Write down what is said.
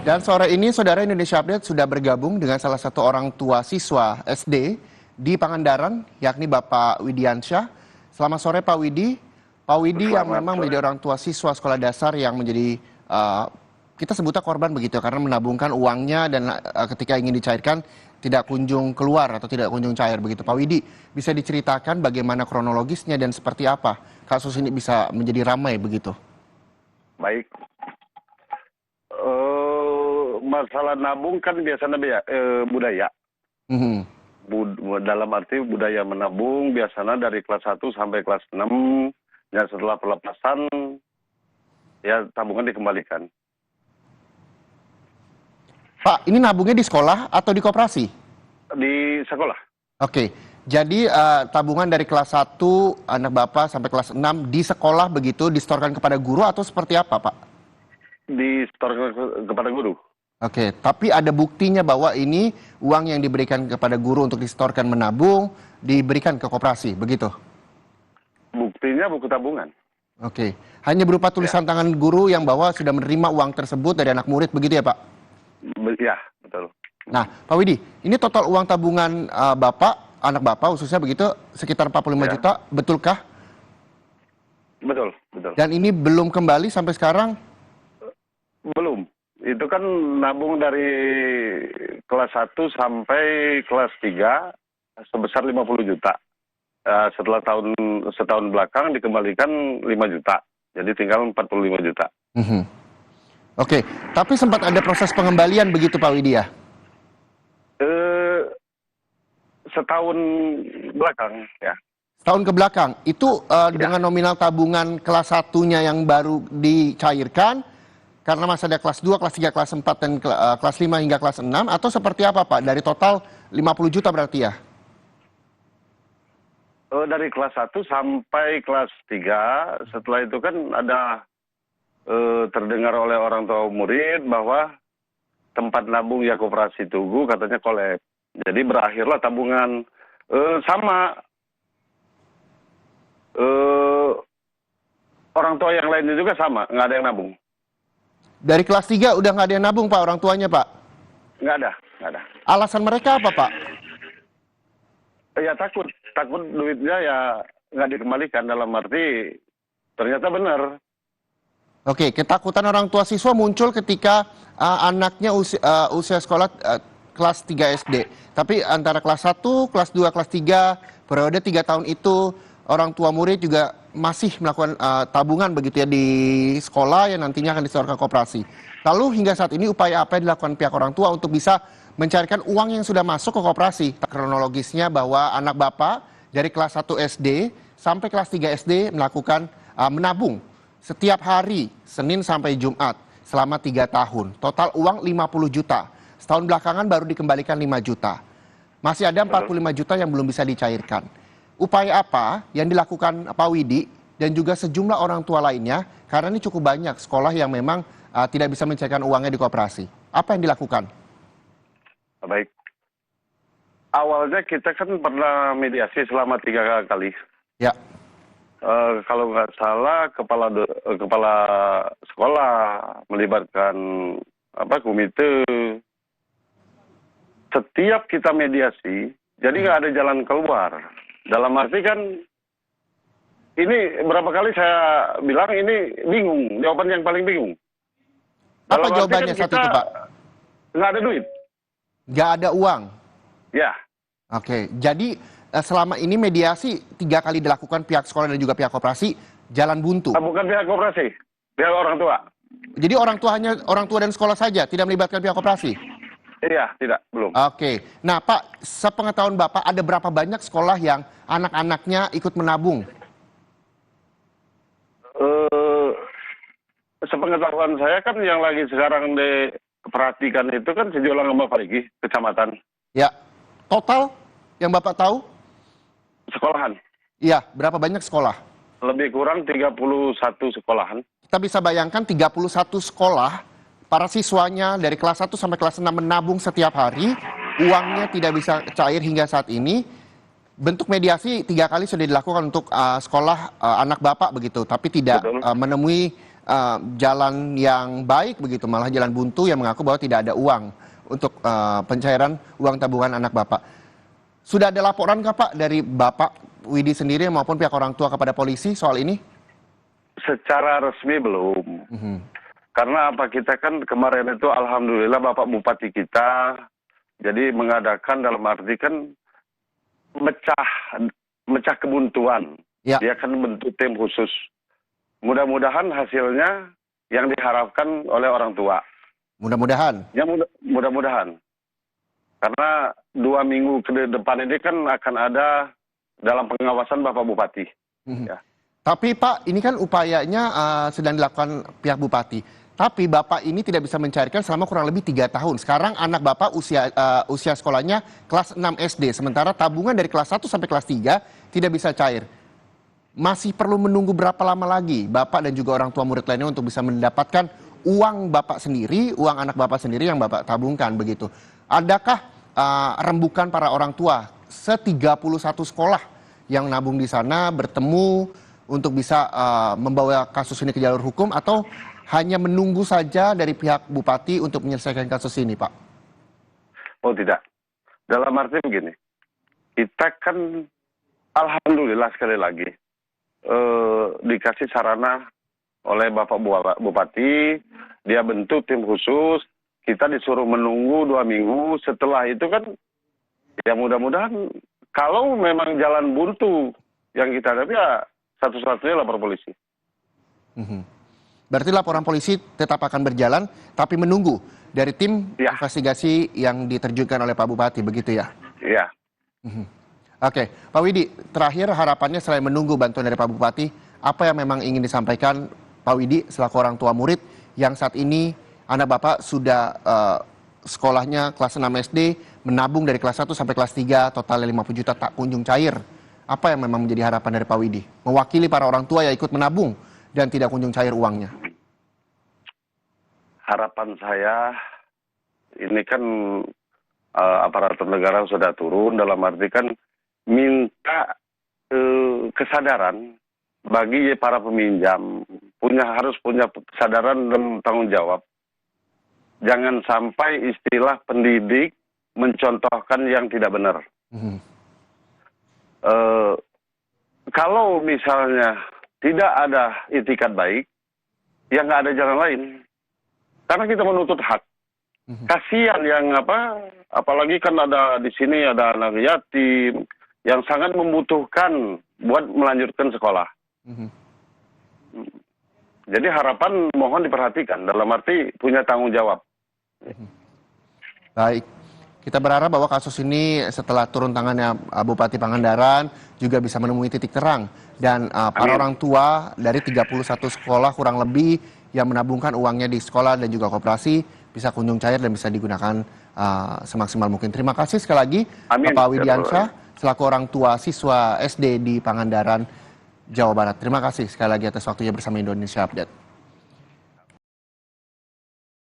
Dan sore ini Saudara Indonesia Update sudah bergabung dengan salah satu orang tua siswa SD di Pangandaran, yakni Bapak Widiansyah. Selamat sore Pak Widi. Pak Widi yang memang menjadi orang tua siswa sekolah dasar yang menjadi, kita sebutnya korban begitu, karena menabungkan uangnya dan ketika ingin dicairkan tidak kunjung keluar atau tidak kunjung cair begitu. Pak Widi, bisa diceritakan bagaimana kronologisnya dan seperti apa kasus ini bisa menjadi ramai begitu? Baik. Masalah nabung kan biasanya budaya. Dalam arti budaya menabung biasanya dari kelas 1 sampai kelas 6, dan setelah pelepasan ya tabungan dikembalikan. Pak, ini nabungnya di sekolah atau di koperasi? Di sekolah. Oke, jadi tabungan dari kelas 1 anak Bapak sampai kelas 6 di sekolah begitu disetorkan kepada guru atau seperti apa Pak? Disetorkan kepada guru. Oke, tapi ada buktinya bahwa ini uang yang diberikan kepada guru untuk disetorkan menabung, diberikan ke koperasi, begitu? Buktinya buku tabungan. Oke, hanya berupa tulisan tangan guru yang bahwa sudah menerima uang tersebut dari anak murid, begitu ya Pak? Ya, betul. Nah, Pak Widi, ini total uang tabungan Bapak, anak Bapak khususnya begitu, sekitar 45 juta, betulkah? Betul, betul. Dan ini belum kembali sampai sekarang? Belum. Itu kan nabung dari kelas 1 sampai kelas 3 sebesar 50 juta. Setelah setahun belakang dikembalikan 5 juta. Jadi tinggal 45 juta. Oke, tapi sempat ada proses pengembalian begitu Pak Widi ya? Setahun belakang ya. Setahun ke belakang, itu dengan nominal tabungan kelas 1-nya yang baru dicairkan, karena masih ada kelas 2, kelas 3, kelas 4, dan kelas 5 hingga kelas 6, atau seperti apa Pak? Dari total 50 juta berarti ya? Dari kelas 1 sampai kelas 3, setelah itu kan ada terdengar oleh orang tua murid bahwa tempat nabung ya Koperasi Tugu katanya kolab. Jadi berakhirlah tabungan sama orang tua yang lainnya juga sama, nggak ada yang nabung. Dari kelas 3 udah nggak ada yang nabung Pak, orang tuanya Pak? Nggak ada. Alasan mereka apa Pak? Ya takut duitnya ya nggak dikembalikan, dalam arti ternyata benar. Oke, ketakutan orang tua siswa muncul ketika anaknya usia sekolah kelas 3 SD. Tapi antara kelas 1, kelas 2, kelas 3, periode 3 tahun itu, orang tua murid juga masih melakukan tabungan begitu ya di sekolah yang nantinya akan disetorkan koperasi. Lalu hingga saat ini upaya apa yang dilakukan pihak orang tua untuk bisa mencarikan uang yang sudah masuk ke koperasi? Kronologisnya bahwa anak Bapak dari kelas 1 SD sampai kelas 3 SD melakukan menabung setiap hari Senin sampai Jumat selama 3 tahun. Total uang 50 juta. Setahun belakangan baru dikembalikan 5 juta. Masih ada 45 juta yang belum bisa dicairkan. Upaya apa yang dilakukan Pak Widi dan juga sejumlah orang tua lainnya, karena ini cukup banyak sekolah yang memang tidak bisa mencairkan uangnya di koperasi. Apa yang dilakukan? Baik. Awalnya kita kan pernah mediasi selama 3 kali. Ya. Kalau nggak salah kepala sekolah melibatkan komite. Setiap kita mediasi, jadi nggak ada jalan keluar. Dalam arti kan, ini berapa kali saya bilang ini bingung, jawaban yang paling bingung. Apa jawabannya kan saat itu Pak? Nggak ada duit. Nggak ada uang? Ya. Oke, jadi selama ini mediasi 3 kali dilakukan pihak sekolah dan juga pihak koperasi, jalan buntu? Bukan pihak koperasi, pihak orang tua. Jadi orang tua dan sekolah saja, tidak melibatkan pihak koperasi? Iya, tidak, belum. Oke, nah Pak, sepengetahuan Bapak ada berapa banyak sekolah yang anak-anaknya ikut menabung? Sepengetahuan saya kan yang lagi sekarang diperhatikan itu kan Sejolang sama Parigi, kecamatan. Ya, total yang Bapak tahu? Sekolahan. Iya, berapa banyak sekolah? Lebih kurang 31 sekolahan. Kita bisa bayangkan 31 sekolah, para siswanya dari kelas 1 sampai kelas 6 menabung setiap hari, uangnya tidak bisa cair hingga saat ini. Bentuk mediasi 3 kali sudah dilakukan untuk sekolah anak Bapak begitu, tapi tidak menemui jalan yang baik begitu, malah jalan buntu yang mengaku bahwa tidak ada uang untuk pencairan uang tabungan anak Bapak. Sudah ada laporan kah Pak dari Bapak Widi sendiri maupun pihak orang tua kepada polisi soal ini? Secara resmi belum. Karena apa, kita kan kemarin itu alhamdulillah Bapak Bupati kita jadi mengadakan, dalam arti kan mecah kebuntuan. Ya. Dia kan bentuk tim khusus. Mudah-mudahan hasilnya yang diharapkan oleh orang tua. Mudah-mudahan. Ya mudah-mudahan. Karena 2 minggu ke depan ini kan akan ada dalam pengawasan Bapak Bupati. Ya. Tapi Pak, ini kan upayanya sedang dilakukan pihak Bupati. Tapi Bapak ini tidak bisa mencairkan selama kurang lebih 3 tahun. Sekarang anak Bapak usia sekolahnya kelas 6 SD. Sementara tabungan dari kelas 1 sampai kelas 3 tidak bisa cair. Masih perlu menunggu berapa lama lagi Bapak dan juga orang tua murid lainnya untuk bisa mendapatkan uang Bapak sendiri, uang anak Bapak sendiri yang Bapak tabungkan begitu. Adakah rembukan para orang tua se-31 sekolah yang nabung di sana bertemu untuk bisa membawa kasus ini ke jalur hukum, atau hanya menunggu saja dari pihak Bupati untuk menyelesaikan kasus ini, Pak? Oh tidak. Dalam arti begini, kita kan alhamdulillah sekali lagi dikasih sarana oleh Bapak Bupati, dia bentuk tim khusus, kita disuruh menunggu 2 minggu, setelah itu kan ya mudah-mudahan kalau memang jalan buntu yang kita hadapi ya satu-satunya lapor polisi. Berarti laporan polisi tetap akan berjalan, tapi menunggu dari tim investigasi yang diterjunkan oleh Pak Bupati, begitu ya? Iya. Oke, Pak Widi, terakhir harapannya selain menunggu bantuan dari Pak Bupati, apa yang memang ingin disampaikan Pak Widi selaku orang tua murid yang saat ini anak Bapak sudah sekolahnya kelas 6 SD, menabung dari kelas 1 sampai kelas 3, totalnya 50 juta tak kunjung cair. Apa yang memang menjadi harapan dari Pak Widi? Mewakili para orang tua yang ikut menabung dan tidak kunjung cair uangnya. Harapan saya, ini kan aparatur negara sudah turun, dalam arti kan minta kesadaran bagi para peminjam, harus punya kesadaran dan tanggung jawab. Jangan sampai istilah pendidik mencontohkan yang tidak benar. Kalau misalnya tidak ada itikat baik, ya nggak ada jalan lain. Karena kita menuntut hak. Kasihan yang apalagi kan ada di sini ada anak yatim yang sangat membutuhkan buat melanjutkan sekolah. Jadi harapan mohon diperhatikan, dalam arti punya tanggung jawab. Baik, kita berharap bahwa kasus ini setelah turun tangannya Bupati Pangandaran juga bisa menemui titik terang. Dan para orang tua dari 31 sekolah kurang lebih yang menabungkan uangnya di sekolah dan juga koperasi bisa kunjung cair dan bisa digunakan semaksimal mungkin. Terima kasih sekali lagi Bapak Widiansyah selaku orang tua siswa SD di Pangandaran, Jawa Barat. Terima kasih sekali lagi atas waktunya bersama Indonesia Update.